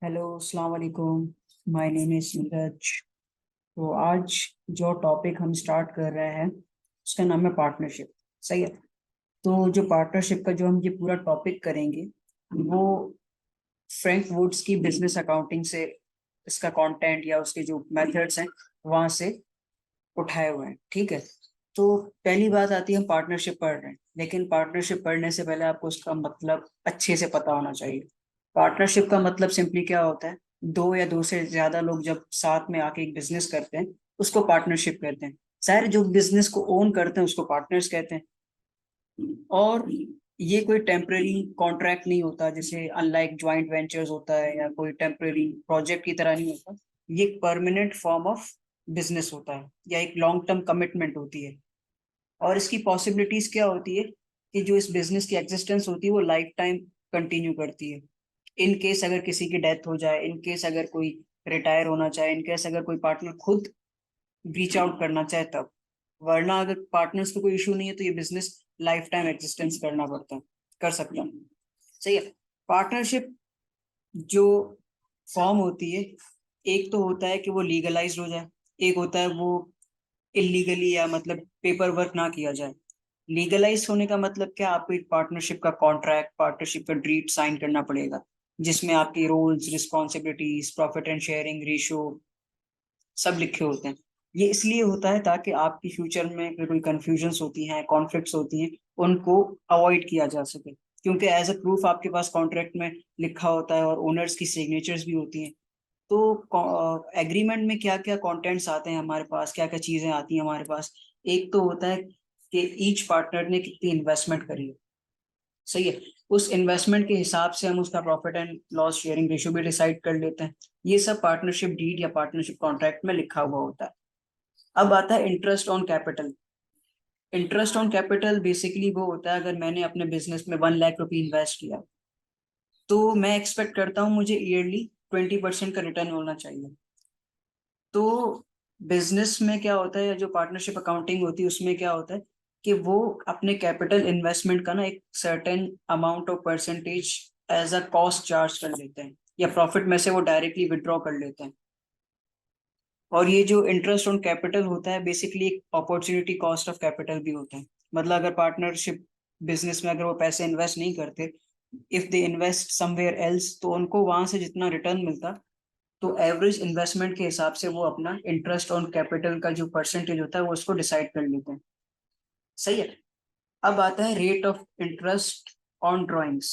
Hello, अस्सलाम वालेकुम। My name is Neeraj. तो आज जो टॉपिक हम स्टार्ट कर रहे हैं उसका नाम है पार्टनरशिप। सही है। तो जो पार्टनरशिप का जो हम ये पूरा टॉपिक करेंगे वो फ्रैंक वुड्स की बिजनेस अकाउंटिंग से इसका कंटेंट या उसके जो मेथड्स हैं वहां से उठाए हुए हैं। ठीक है। तो पहली बात आती है, हम पार्टनरशिप पढ़ रहे हैं, लेकिन पार्टनरशिप पढ़ने से पहले आपको उसका मतलब अच्छे से पता होना चाहिए। पार्टनरशिप का मतलब सिंपली क्या होता है? दो या दो से ज्यादा लोग जब साथ में आके एक बिजनेस करते हैं उसको पार्टनरशिप कहते हैं। सारे जो बिजनेस को ओन करते हैं उसको पार्टनर्स कहते हैं। और ये कोई टेम्पररी कॉन्ट्रैक्ट नहीं होता, जैसे अनलाइक ज्वाइंट वेंचर्स होता है या कोई टेम्पररी प्रोजेक्ट की तरह नहीं होता। ये एक परमानेंट फॉर्म ऑफ बिजनेस होता है या एक लॉन्ग टर्म कमिटमेंट होती है। और इसकी पॉसिबिलिटीज क्या होती है कि जो इस बिजनेस की एग्जिस्टेंस होती है वो लाइफ टाइम कंटिन्यू करती है। इन केस अगर किसी की डेथ हो जाए, इन केस अगर कोई रिटायर होना चाहे, इन केस अगर कोई पार्टनर खुद रीच आउट करना चाहे तब। वरना अगर पार्टनर्स को कोई इशू नहीं है तो ये बिजनेस लाइफ टाइम एक्जिस्टेंस करना पड़ता है, कर सकता है। सही है। पार्टनरशिप जो फॉर्म होती है, एक तो होता है कि वो लीगलाइज हो जाए, एक होता है वो इलीगली या मतलब पेपर वर्क ना किया जाए। लीगलाइज होने का मतलब क्या? आपको एक पार्टनरशिप का कॉन्ट्रैक्ट, पार्टनरशिप का डीड साइन करना पड़ेगा, जिसमें आपकी roles, responsibilities, profit and sharing ratio सब लिखे होते हैं। ये इसलिए होता है ताकि आपकी फ्यूचर में अगर कोई कंफ्यूजन्स होती हैं, कॉन्फ्लिक्ट्स होती हैं, उनको अवॉइड किया जा सके। क्योंकि एज अ प्रूफ आपके पास कॉन्ट्रैक्ट में लिखा होता है और ओनर्स की सिग्नेचर्स भी होती हैं। तो एग्रीमेंट में क्या क्या कंटेंट्स आते हैं हमारे पास, क्या क्या चीजें आती हैं हमारे पास? एक तो होता है कि ईच पार्टनर ने कितनी इन्वेस्टमेंट करी है। सही है। उस इन्वेस्टमेंट के हिसाब से हम उसका profit and loss sharing ratio भी डिसाइड कर लेते हैं। ये सब पार्टनरशिप डीड या पार्टनरशिप कॉन्ट्रैक्ट में लिखा हुआ होता है। अब आता है interest on capital. Interest on capital basically वो होता है, अगर मैंने अपने बिजनेस में 1 लाख रुपए इन्वेस्ट किया तो मैं एक्सपेक्ट करता हूँ मुझे ईयरली 20% का रिटर्न होना चाहिए। तो बिजनेस में क्या होता है, जो पार्टनरशिप अकाउंटिंग होती है उसमें क्या होता है कि वो अपने कैपिटल इन्वेस्टमेंट का ना एक certain amount of percentage as a cost charge कर लेते हैं, या प्रॉफिट में से वो डायरेक्टली विड्रॉ कर लेते हैं। और ये जो इंटरेस्ट ऑन कैपिटल होता है बेसिकली एक अपॉर्चुनिटी कॉस्ट ऑफ कैपिटल भी होता है। मतलब अगर पार्टनरशिप बिजनेस में अगर वो पैसे इन्वेस्ट नहीं करते, if they invest somewhere else, तो उनको वहां से जितना रिटर्न मिलता, तो एवरेज इन्वेस्टमेंट के हिसाब से वो अपना इंटरेस्ट ऑन कैपिटल का जो परसेंटेज होता है वो उसको डिसाइड कर लेते हैं। सही है। अब आता है rate of interest on drawings.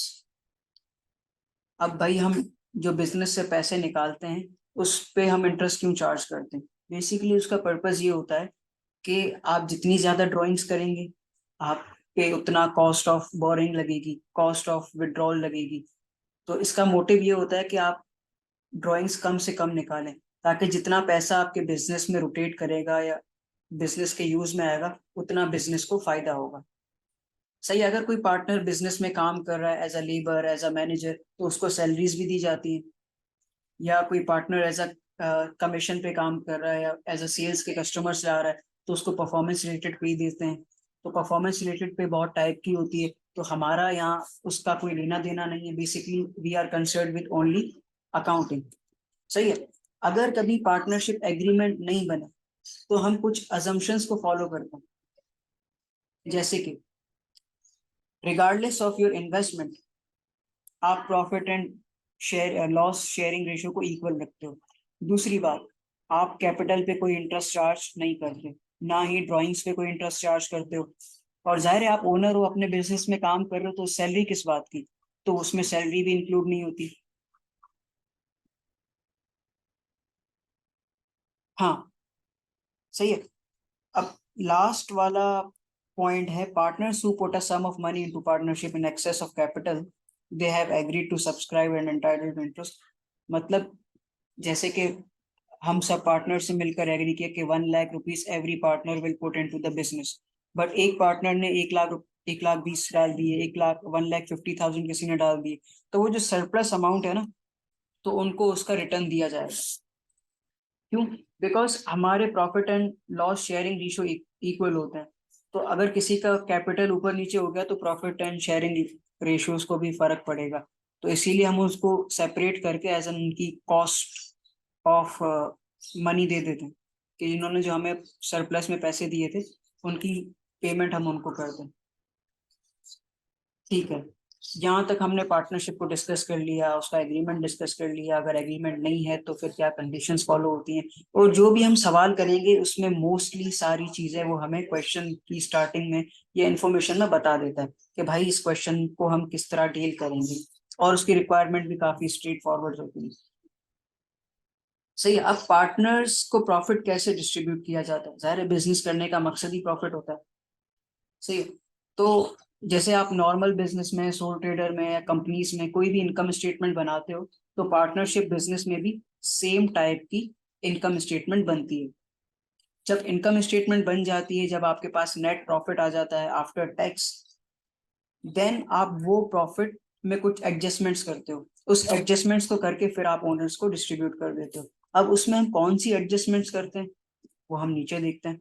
अब भाई हम जो बिजनेस से पैसे निकालते हैं उस पे हम इंटरेस्ट क्यों चार्ज करते हैं? बेसिकली उसका पर्पस ये होता है कि आप जितनी ज्यादा ड्राइंग्स करेंगे, आप पे उतना कॉस्ट ऑफ बोरिंग लगेगी, कॉस्ट ऑफ विड्रॉल लगेगी। तो इसका मोटिव ये होता है कि आप ड्राइंग्स कम से कम निकालें, ताकि जितना पैसा आपके बिजनेस में रोटेट करेगा या बिजनेस के यूज में आएगा उतना बिजनेस को फायदा होगा। सही है। अगर कोई पार्टनर बिजनेस में काम कर रहा है as a labour, as a manager, तो उसको सैलरीज भी दी जाती हैं। या कोई पार्टनर एज अ कमीशन पे काम कर रहा है या एज अ सेल्स के कस्टमर से आ रहा है तो उसको परफॉर्मेंस रिलेटेड पे देते हैं। तो परफॉर्मेंस रिलेटेड पे बहुत टाइप की होती है, तो हमारा यहाँ उसका कोई लेना देना नहीं है। Basically we are concern with only accounting. सही है। अगर कभी पार्टनरशिप एग्रीमेंट नहीं बने तो हम कुछ अजम्पशंस को फॉलो करते हैं, जैसे कि रिगार्डलेस ऑफ योर इन्वेस्टमेंट आप profit and share loss sharing ratio को इक्वल रखते हो। दूसरी बात, आप कैपिटल पे कोई इंटरेस्ट चार्ज नहीं करते, ना ही ड्राइंग्स पे कोई इंटरेस्ट चार्ज करते हो। और जाहिर है आप ओनर हो, अपने बिजनेस में काम कर रहे हो, तो सैलरी किस बात की? तो उसमें सैलरी भी इंक्लूड नहीं होती। हाँ। सही है। अब लास्ट वाला पॉइंट है, partners who put a sum of money into partnership in excess of capital they have agreed to subscribe and entitled to interest. मतलब जैसे कि हम सब पार्टनर से मिलकर एग्री किया कि 1 lakh rupees every partner will put into the business. But एक partner ने 1 लाख 20 डाल दिए, 1 लाख 1,50,000 किसी ने डाल दिए, तो वो जो सरप्लस अमाउंट है ना, तो उनको उसका रिटर्न दिया जाएगा। क्यों? बिकॉज हमारे profit and loss sharing ratio equal होते हैं। तो अगर किसी का कैपिटल ऊपर नीचे हो गया तो प्रॉफिट एंड शेयरिंग रेशियोज को भी फर्क पड़ेगा। तो इसीलिए हम उसको सेपरेट करके एज एन उनकी कॉस्ट ऑफ मनी दे देते हैं कि इन्होंने जो हमें सरप्लस में पैसे दिए थे उनकी पेमेंट हम उनको कर दें। ठीक है, यहाँ तक हमने पार्टनरशिप को डिस्कस कर लिया, उसका एग्रीमेंट डिस्कस कर लिया। अगर एग्रीमेंट नहीं है तो फिर क्या कंडीशंस फॉलो होती हैं, और जो भी हम सवाल करेंगे उसमें मोस्टली सारी चीजें वो हमें क्वेश्चन की स्टार्टिंग में या इन्फॉर्मेशन में बता देता है कि भाई इस क्वेश्चन को हम किस तरह डील करेंगे, और उसकी रिक्वायरमेंट भी काफी स्ट्रेट फॉरवर्ड होती है। सही है। अब पार्टनर्स को प्रॉफिट कैसे डिस्ट्रीब्यूट किया जाता है? जाहिर है बिजनेस करने का मकसद ही प्रॉफिट होता है। सही है। तो जैसे आप नॉर्मल बिजनेस में, सोल ट्रेडर में या कंपनीज में कोई भी इनकम स्टेटमेंट बनाते हो, तो पार्टनरशिप बिजनेस में भी सेम टाइप की इनकम स्टेटमेंट बनती है। जब इनकम स्टेटमेंट बन जाती है, जब आपके पास नेट प्रॉफिट आ जाता है आफ्टर टैक्स, देन आप वो प्रॉफिट में कुछ एडजस्टमेंट्स करते हो। उस एडजस्टमेंट्स को करके फिर आप ओनर्स को डिस्ट्रीब्यूट कर देते हो। अब उसमें हम कौन सी एडजस्टमेंट्स करते हैं वो हम नीचे देखते हैं।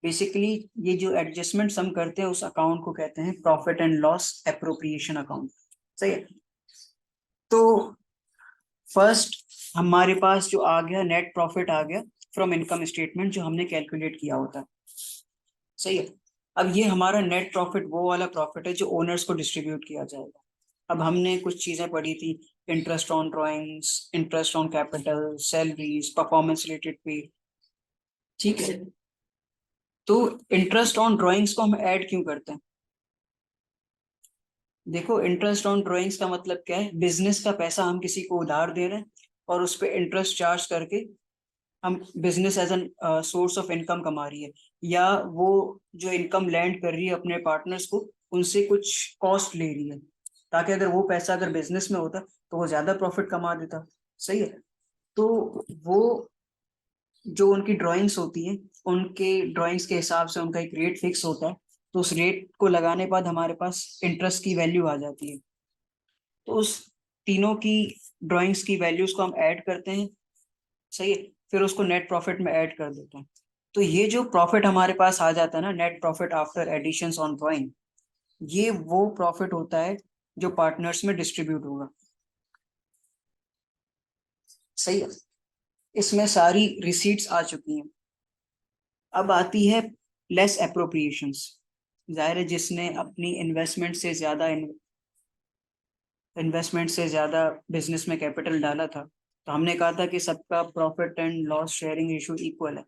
बेसिकली ये जो एडजस्टमेंट्स हम करते हैं उस अकाउंट को कहते हैं profit and loss appropriation account. सही है। तो फर्स्ट हमारे पास जो आ गया नेट प्रॉफिट आ गया फ्रॉम इनकम स्टेटमेंट, जो हमने कैलकुलेट किया होता है। सही है। अब ये हमारा नेट प्रॉफिट वो वाला प्रॉफिट है जो ओनर्स को डिस्ट्रीब्यूट किया जाएगा। अब हमने कुछ चीजें पढ़ी थी, interest on drawings, interest on capital, salaries, performance related पे। ठीक है। तो इंटरेस्ट ऑन ड्रॉइंग्स को हम ऐड क्यों करते हैं? देखो, इंटरेस्ट ऑन ड्रॉइंग्स का मतलब क्या है? बिजनेस का पैसा हम किसी को उधार दे रहे हैं और उस पर इंटरेस्ट चार्ज करके हम business as an source of income कमा रही है, या वो जो इनकम लैंड कर रही है अपने पार्टनर्स को, उनसे कुछ कॉस्ट ले रही है, ताकि अगर वो पैसा अगर बिजनेस में होता तो वो ज्यादा प्रॉफिट कमा देता। सही है। तो वो जो उनकी ड्राइंग्स होती है, उनके ड्राइंग्स के हिसाब से उनका एक रेट फिक्स होता है। तो उस रेट को लगाने के बाद हमारे पास इंटरेस्ट की वैल्यू आ जाती है। तो उस तीनों की ड्राइंग्स की वैल्यूज को हम ऐड करते हैं। सही है। फिर उसको नेट प्रॉफिट में ऐड कर देते हैं। तो ये जो प्रॉफिट हमारे पास आ जाता है ना, net profit after additions on drawing, ये वो प्रॉफिट होता है जो पार्टनर्स में डिस्ट्रीब्यूट होगा। सही है। इसमें सारी रिसीट्स आ चुकी हैं। अब आती है लेस एप्रोप्रिएशंस। जाहिर है जिसने अपनी इन्वेस्टमेंट से ज्यादा बिजनेस में कैपिटल डाला था, तो हमने कहा था कि सबका profit and loss sharing ratio equal है।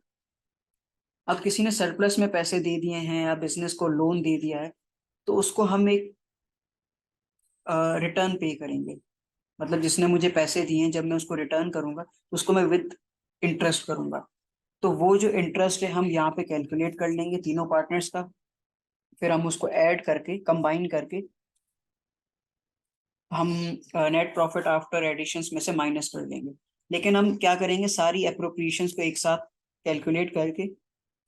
अब किसी ने सरप्लस में पैसे दे दिए हैं या बिजनेस को लोन दे दिया है, तो उसको हम एक रिटर्न पे करेंगे। मतलब जिसने मुझे पैसे दिए हैं, जब मैं उसको रिटर्न करूंगा तो उसको मैं विद इंटरेस्ट करूंगा। तो वो जो इंटरेस्ट है हम यहाँ पे कैलकुलेट कर लेंगे तीनों पार्टनर्स का। फिर हम उसको ऐड करके, कंबाइन करके, हम नेट प्रॉफिट आफ्टर एडिशंस में से माइनस कर देंगे। लेकिन हम क्या करेंगे, सारी अप्रोप्रिएशंस को एक साथ कैलकुलेट करके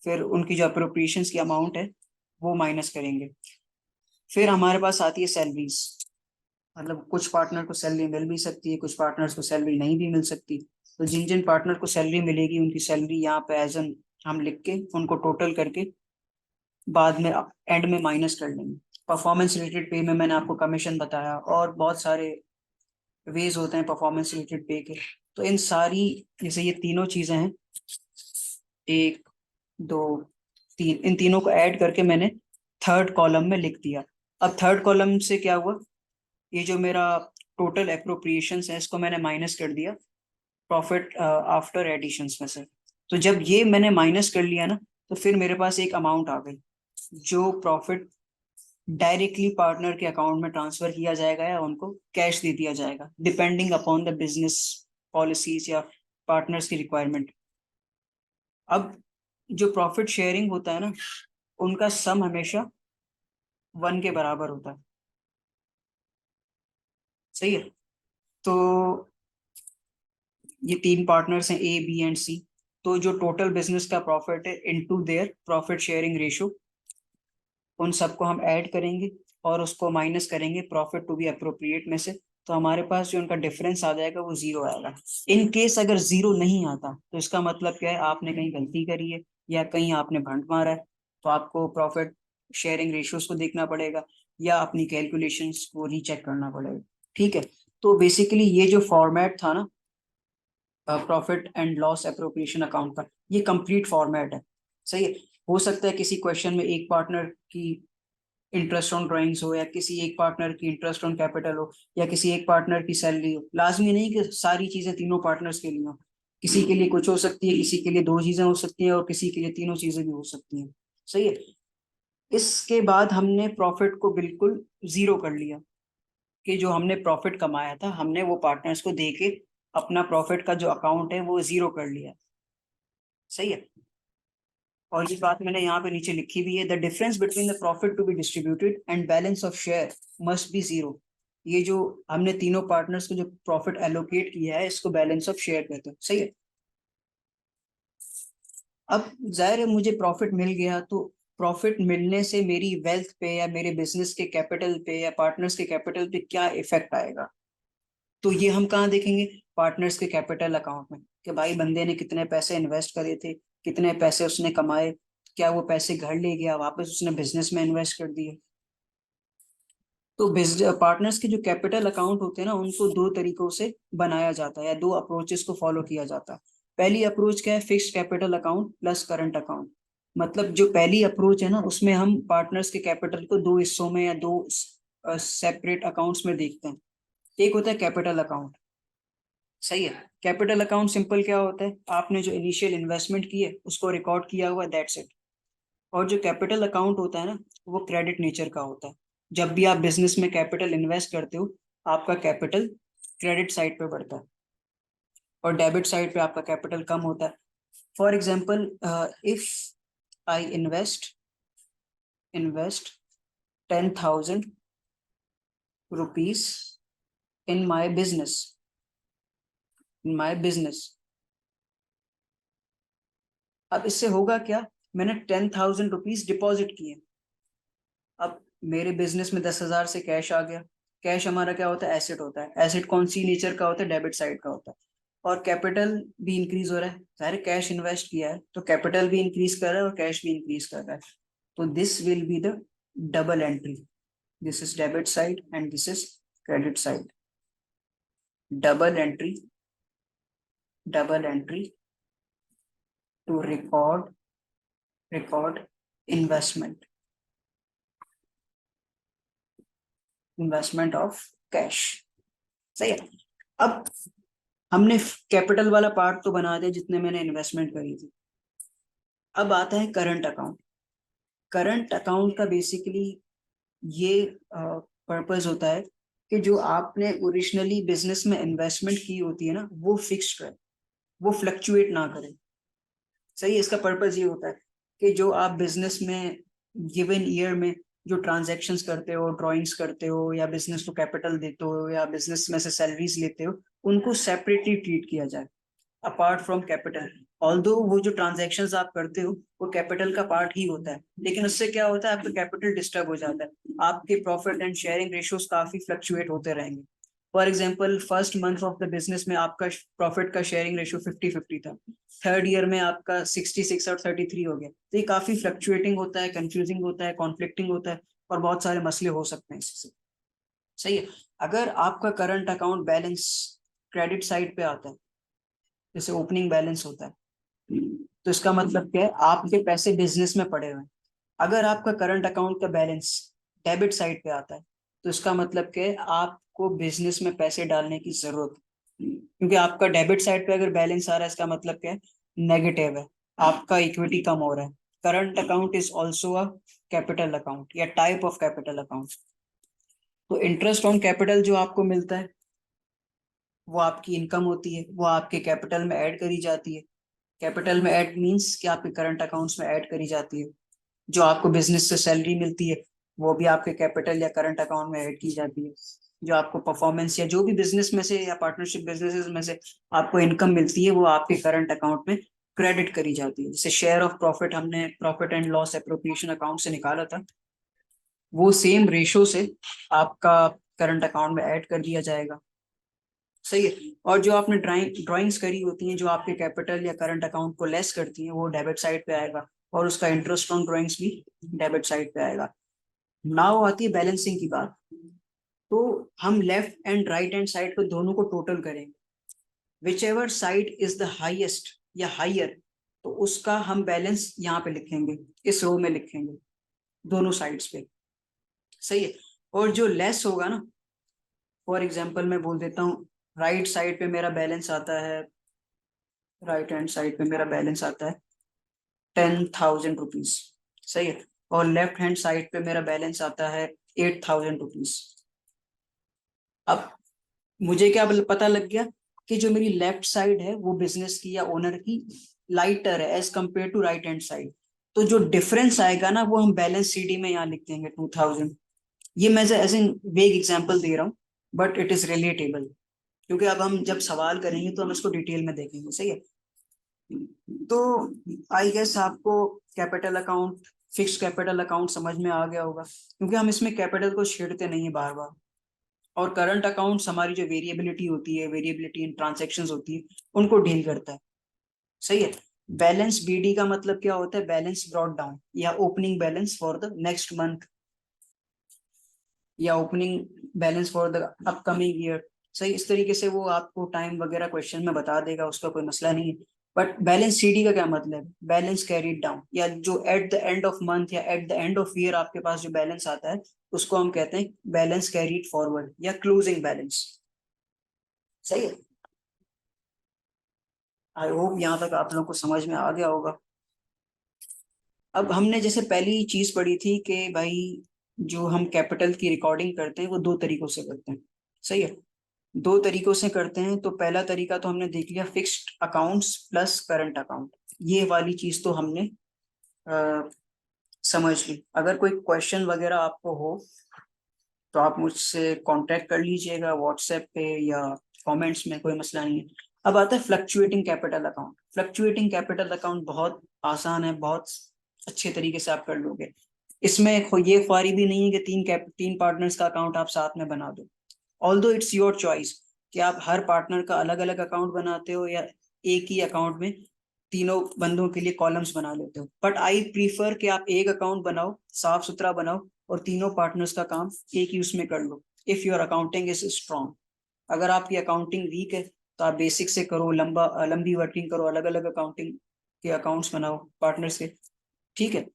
फिर उनकी जो अप्रोप्रिएशंस की अमाउंट है वो माइनस करेंगे। फिर हमारे पास आती है सैलरीज। मतलब कुछ पार्टनर को सैलरी मिल भी सकती है, कुछ पार्टनर्स को सैलरी नहीं भी मिल सकती। तो जिन जिन पार्टनर को सैलरी मिलेगी उनकी सैलरी यहाँ पे एज एन हम लिख के उनको टोटल करके बाद में एंड में माइनस कर लेंगे। परफॉर्मेंस रिलेटेड पे में मैंने आपको कमीशन बताया, और बहुत सारे वेज होते हैं परफॉर्मेंस रिलेटेड पे के। तो इन सारी, जैसे ये तीनों चीजें हैं, एक, दो, तीन, इन तीनों को ऐड करके मैंने थर्ड कॉलम में लिख दिया। अब थर्ड कॉलम से क्या हुआ, ये जो मेरा टोटल एप्रोप्रिएशंस है इसको मैंने माइनस कर दिया प्रॉफिट आफ्टर एडिशंस में से। तो जब ये मैंने माइनस कर लिया ना, तो फिर मेरे पास एक अमाउंट आ गई जो प्रॉफिट डायरेक्टली पार्टनर के अकाउंट में ट्रांसफर किया जाएगा या उनको कैश दे दिया जाएगा, depending upon the business policies या पार्टनर्स की रिक्वायरमेंट। अब जो प्रॉफिट शेयरिंग होता है ना, उनका सम हमेशा 1 के बराबर होता है। सही है। तो ये तीन पार्टनर्स हैं, ए, बी एंड सी। तो जो टोटल बिजनेस का प्रॉफिट है into their profit sharing ratio, उन सबको हम ऐड करेंगे और उसको माइनस करेंगे प्रॉफिट टू बी अप्रोप्रिएट में से। तो हमारे पास जो उनका डिफरेंस आ जाएगा वो जीरो आएगा। इन केस अगर जीरो नहीं आता तो इसका मतलब क्या है, आपने कहीं गलती करी है या कहीं आपने भंड मारा है। तो आपको प्रॉफिट शेयरिंग रेशियोज को देखना पड़ेगा या अपनी कैलकुलेशंस को रीचेक करना पड़ेगा। ठीक है, तो बेसिकली ये जो फॉर्मेट था ना profit and loss appropriation account का, ये कंप्लीट फॉर्मेट है। सही है। हो सकता है किसी क्वेश्चन में एक पार्टनर की इंटरेस्ट ऑन ड्राइंग्स हो, या किसी एक पार्टनर की इंटरेस्ट ऑन कैपिटल हो, या किसी एक पार्टनर की सैलरी हो। लाजमी नहीं कि सारी चीजें तीनों पार्टनर्स के लिए हो, किसी के लिए कुछ हो सकती है, किसी के लिए दो चीजें हो सकती हैं, और किसी के लिए तीनों चीजें भी हो सकती हैं। सही है। इसके बाद हमने प्रॉफिट को बिल्कुल जीरो कर लिया, कि जो हमने प्रॉफिट कमाया था हमने वो पार्टनर्स को दे के अपना प्रॉफिट का जो अकाउंट है वो जीरो कर लिया। सही है। और ये बात मैंने यहाँ पे नीचे लिखी भी है, the difference between the profit to be distributed and balance of share must be zero. ये जो हमने तीनों पार्टनर्स को जो प्रॉफिट एलोकेट किया है इसको बैलेंस ऑफ शेयर कहते हैं। सही है। अब जाहिर है मुझे प्रॉफिट मिल गया, तो प्रॉफिट मिलने से मेरी वेल्थ पे या मेरे बिजनेस के कैपिटल पे या पार्टनर्स के कैपिटल पे क्या इफेक्ट आएगा, तो ये हम कहाँ देखेंगे, पार्टनर्स के कैपिटल अकाउंट में, कि भाई बंदे ने कितने पैसे इन्वेस्ट करे थे, कितने पैसे उसने कमाए, क्या वो पैसे घर ले गया वापस उसने बिजनेस में इन्वेस्ट कर दिए। तो बिजनेस पार्टनर्स के जो कैपिटल अकाउंट होते हैं ना, उनको दो तरीकों से बनाया जाता है, या दो अप्रोचेस को फॉलो किया जाता है। पहली अप्रोच क्या है, fixed capital account plus current account. मतलब जो पहली अप्रोच है ना, उसमें हम पार्टनर्स के कैपिटल को दो हिस्सों में या दो सेपरेट अकाउंट्स में देखते हैं। एक होता है कैपिटल अकाउंट। सही है। कैपिटल अकाउंट सिंपल क्या होता है, आपने जो इनिशियल इन्वेस्टमेंट की है उसको रिकॉर्ड किया हुआ, दैट्स इट। और जो कैपिटल अकाउंट होता है ना, वो क्रेडिट नेचर का होता है। जब भी आप बिजनेस में कैपिटल इन्वेस्ट करते हो, आपका कैपिटल क्रेडिट साइड पे बढ़ता है, और डेबिट साइड पे आपका कैपिटल कम होता है। For example, if I invest 10,000 rupees in my business. अब इससे होगा क्या, मैंने 10,000 रुपीज डिपॉजिट किए। अब मेरे बिजनेस में 10,000 से कैश आ गया। कैश हमारा क्या होता है, एसेट होता है। एसेट कौन सी नेचर का होता है, डेबिट साइड का होता है। और कैपिटल भी इंक्रीज हो रहा है, सारे कैश इन्वेस्ट किया है तो कैपिटल भी इंक्रीज कर रहा है और कैश भी इंक्रीज कर रहा है। तो this will be the double entry. This is debit side and this is credit side. Double entry, double entry to record investment, investment of cash. सही है। अब हमने कैपिटल वाला पार्ट तो बना दिया जितने मैंने इन्वेस्टमेंट करी थी। अब आता है करंट अकाउंट। करंट अकाउंट का बेसिकली ये पर्पस होता है कि जो आपने ओरिजिनली बिजनेस में इन्वेस्टमेंट की होती है ना, वो फिक्स्ड रहे, वो फ्लक्चुएट ना करे। सही है। इसका पर्पस ये होता है कि जो आप बिजनेस में गिवन ईयर में जो ट्रांजैक्शंस करते हो, ड्राइंग्स करते हो, या बिजनेस को कैपिटल देते हो, या बिजनेस में से सैलरीज लेते हो, उनको सेपरेटली ट्रीट किया जाए अपार्ट फ्रॉम कैपिटल। ऑल्दो वो जो ट्रांजैक्शंस आप करते हो वो कैपिटल का पार्ट ही होता है, लेकिन उससे क्या होता है, आपका कैपिटल डिस्टर्ब हो जाता है, आपके प्रॉफिट एंड शेयरिंग रेशियोज काफी फ्लक्चुएट होते रहेंगे। For example, first month of the business में आपका प्रॉफिट का शेयरिंग रेशियो 50-50 था, थर्ड ईयर में आपका 66 और 33 हो गया। तो ये काफी फ्लक्चुएटिंग होता है, कंफ्यूजिंग होता है, कॉन्फ्लिक्टिंग होता है, और बहुत सारे मसले हो सकते हैं इससे। सही है। अगर आपका current account balance credit side पे आता है, जैसे ओपनिंग बैलेंस होता है, तो इसका मतलब क्या है, आपके पैसे बिजनेस में पड़े हुए हैं। अगर आपका करंट अकाउंट का बैलेंस डेबिट साइड पे आता है, तो इसका मतलब क्या है, आपको बिजनेस में पैसे डालने की जरूरत है। क्योंकि आपका डेबिट साइड पे अगर बैलेंस आ रहा है, इसका मतलब क्या है, नेगेटिव है, आपका इक्विटी कम हो रहा है। Current account is also a capital account या टाइप ऑफ कैपिटल अकाउंट। तो इंटरेस्ट ऑन कैपिटल जो आपको मिलता है, वो आपकी इनकम होती है, वो आपके कैपिटल में ऐड करी जाती है। कैपिटल में ऐड मींस कि आपके करंट अकाउंट्स में ऐड करी जाती है। जो आपको बिजनेस से सैलरी मिलती है, वो भी आपके कैपिटल या करंट अकाउंट में ऐड की जाती है। जो आपको परफॉर्मेंस या जो भी बिजनेस में से या पार्टनरशिप बिजनेसेस में से आपको इनकम मिलती है, वो आपके करंट अकाउंट में क्रेडिट करी जाती है। जैसे शेयर ऑफ प्रॉफिट हमने profit and loss appropriation account से निकाला था, वो सेम रेशो से आपका करंट अकाउंट में ऐड कर दिया जाएगा। सही है। और जो आपने ड्राइंग्स करी होती हैं, जो आपके कैपिटल या करंट अकाउंट को लेस करती हैं, वो डेबिट साइड पे आएगा, और उसका इंटरेस्ट ऑन ड्राइंग्स भी डेबिट साइड पे आएगा। नाउ आती है बैलेंसिंग की बात। तो हम left and right hand side को दोनों को टोटल करेंगे, which ever side is the highest या हाइयर, तो उसका हम बैलेंस यहाँ पे लिखेंगे, इस रो में लिखेंगे दोनों साइड्स पे। सही है। और जो लेस होगा ना, फॉर एग्जाम्पल मैं बोल देता हूँ राइट साइड पे मेरा बैलेंस आता है, राइट हैंड साइड पे मेरा बैलेंस आता है 10,000 रुपीज। सही है। और लेफ्ट हैंड साइड पे मेरा बैलेंस आता है 8,000 रुपीज। अब मुझे क्या पता लग गया कि जो मेरी लेफ्ट साइड है वो बिजनेस की या ओनर की लाइटर है as compare to right hand side. तो जो डिफरेंस आएगा ना वो हम बैलेंस सीडी में यहाँ लिख देंगे 2,000। ये मैं एज इन वेग एग्जांपल दे रहा हूँ, बट इट इज रिलेटेबल, क्योंकि अब हम जब सवाल करेंगे तो हम इसको डिटेल में देखेंगे। सही है। तो आई गेस आपको capital account, fix capital account समझ में आ गया होगा, क्योंकि हम इसमें कैपिटल को छेड़ते नहीं बार बार। और करंट अकाउंट्स हमारी जो वेरिएबिलिटी होती है, वेरिएबिलिटी इन ट्रांजैक्शंस होती है, उनको डील करता है। सही है। बैलेंस बीडी का मतलब क्या होता है? बैलेंस ब्रॉट डाउन, या opening balance for the next month, या opening balance for the upcoming year. सही, इस तरीके से वो आपको टाइम वगैरह क्वेश्चन में बता देगा, उसका कोई मसला नहीं है। बट बैलेंस सीडी का क्या मतलब? बैलेंस कैरीड डाउन, या जो at the end of month या at the end of year आपके पास जो बैलेंस आता है, उसको हम कहते हैं बैलेंस कैरीड फॉरवर्ड या क्लोजिंग बैलेंस। सही है। आई होप यहाँ तक आप लोगों को समझ में आ गया होगा। अब हमने जैसे पहली चीज पढ़ी थी कि भाई जो हम कैपिटल की रिकॉर्डिंग करते हैं वो दो तरीकों से करते हैं। सही है। दो तरीकों से करते हैं। तो पहला तरीका तो हमने देख लिया, fixed accounts plus current account. ये वाली चीज तो हमने समझ ली। अगर कोई क्वेश्चन वगैरह आपको हो तो आप मुझसे कांटेक्ट कर लीजिएगा व्हाट्सएप पे या कमेंट्स में, कोई मसला नहीं है। अब आता है fluctuating capital account. Fluctuating capital account बहुत आसान है, बहुत अच्छे तरीके से आप कर लोगे। इसमें ये ख्वारी भी नहीं है कि तीन पार्टनर्स का अकाउंट आप साथ में बना दो। ऑल्दो इट्स योर चॉइस कि आप हर पार्टनर का अलग अलग अकाउंट बनाते हो या एक ही अकाउंट में तीनों बंदों के लिए कॉलम्स बना लेते हो। बट आई प्रीफर कि आप एक अकाउंट बनाओ, साफ सुथरा बनाओ, और तीनों पार्टनर्स का काम एक ही उसमें कर लो, if your accounting is strong. अगर आपकी अकाउंटिंग वीक है तो आप बेसिक से करो, लंबी वर्किंग करो, अलग अलग अकाउंटिंग के अकाउंट्स बनाओ पार्टनर्स के। ठीक है।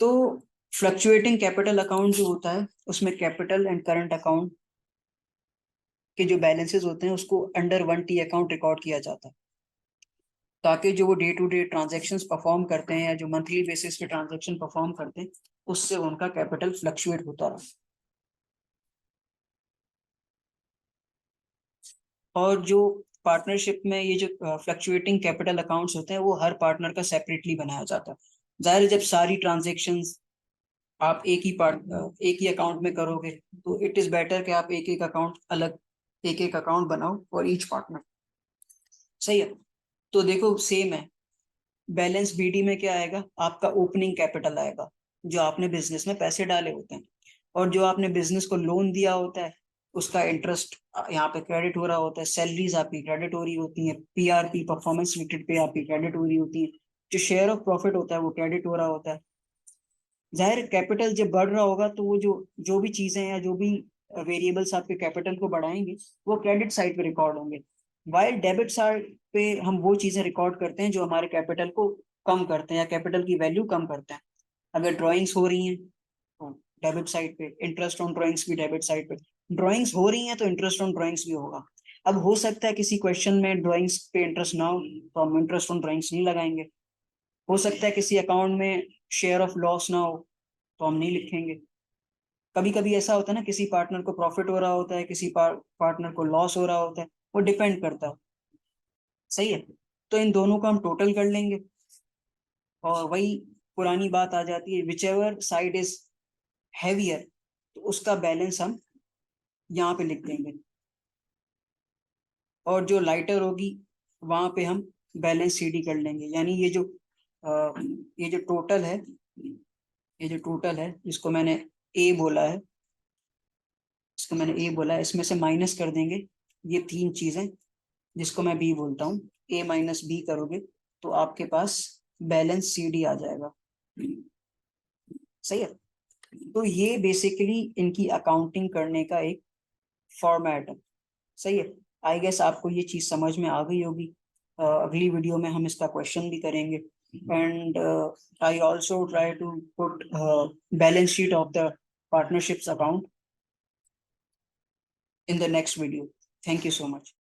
तो फ्लक्चुएटिंग कैपिटल अकाउंट जो होता है उसमें कैपिटल एंड करंट अकाउंट के जो बैलेंसेस होते हैं उसको अंडर वन टी अकाउंट रिकॉर्ड किया जाता है, ताकि जो वो day to day transactions perform करते हैं या जो मंथली बेसिस पे ट्रांजेक्शन परफॉर्म करते हैं उससे उनका कैपिटल फ्लक्चुएट होता रहा। और जो पार्टनरशिप में ये जो फ्लक्चुएटिंग कैपिटल अकाउंट्स होते हैं वो हर पार्टनर का सेपरेटली बनाया जाता है। जाहिर है जब सारी ट्रांजेक्शन्स आप एक ही अकाउंट में करोगे तो इट इज बेटर कि आप एक एक अकाउंट बनाओ फॉर ईच पार्टनर। सही है। तो देखो सेम है। बैलेंस बीडी में क्या आएगा? आपका ओपनिंग कैपिटल आएगा, जो आपने बिजनेस में पैसे डाले होते हैं, और जो आपने बिजनेस को लोन दिया होता है उसका इंटरेस्ट यहाँ पे क्रेडिट हो रहा होता है। सैलरीज आपकी क्रेडिट हो रही होती है, पीआरपी परफॉर्मेंस रिलेटेड पे आपकी क्रेडिट हो रही होती है, जो शेयर ऑफ प्रॉफिट होता है वो क्रेडिट हो रहा होता है। जाहिर कैपिटल जब बढ़ रहा होगा तो वो जो जो भी चीजें या जो भी वेरिएबल्स आपके कैपिटल को बढ़ाएंगे वो क्रेडिट साइड पे रिकॉर्ड होंगे। वाइल डेबिट साइड पे हम वो चीजें रिकॉर्ड करते हैं जो हमारे कैपिटल को कम करते हैं या कैपिटल की वैल्यू कम करते हैं। अगर ड्राइंग्स हो रही हैं तो डेबिट साइड पे, इंटरेस्ट ऑन ड्राइंग्स भी डेबिट साइड पे। ड्राइंग्स हो रही हैं तो इंटरेस्ट ऑन ड्राइंग्स भी होगा। अब हो सकता है किसी क्वेश्चन में ड्राइंग्स पे इंटरेस्ट ना हो तो हम इंटरेस्ट ऑन ड्राइंग्स नहीं लगाएंगे। हो सकता है किसी अकाउंट में शेयर ऑफ लॉस ना हो तो हम नहीं लिखेंगे। कभी कभी ऐसा होता है ना, किसी पार्टनर को प्रॉफिट हो रहा होता है, किसी पार्टनर को लॉस हो रहा होता है, वो डिपेंड करता है। सही है। तो इन दोनों का हम टोटल कर लेंगे और वही पुरानी बात आ जाती है, which ever side is heavier तो उसका बैलेंस हम यहाँ पे लिख देंगे, और जो लाइटर होगी वहां पे हम बैलेंस सीडी कर लेंगे। यानी ये जो टोटल है, ये जो टोटल है जिसको मैंने ए बोला है, इसमें से माइनस कर देंगे ये तीन चीजें जिसको मैं बी बोलता हूँ। ए माइनस बी करोगे तो आपके पास बैलेंस सीडी आ जाएगा। सही है। तो ये बेसिकली इनकी अकाउंटिंग करने का एक फॉर्मेट है। सही है, आई गेस आपको ये चीज समझ में आ गई होगी। अगली वीडियो में हम इसका क्वेश्चन भी करेंगे, and I also try to put balance sheet of the partnerships account in the next video. Thank you so much.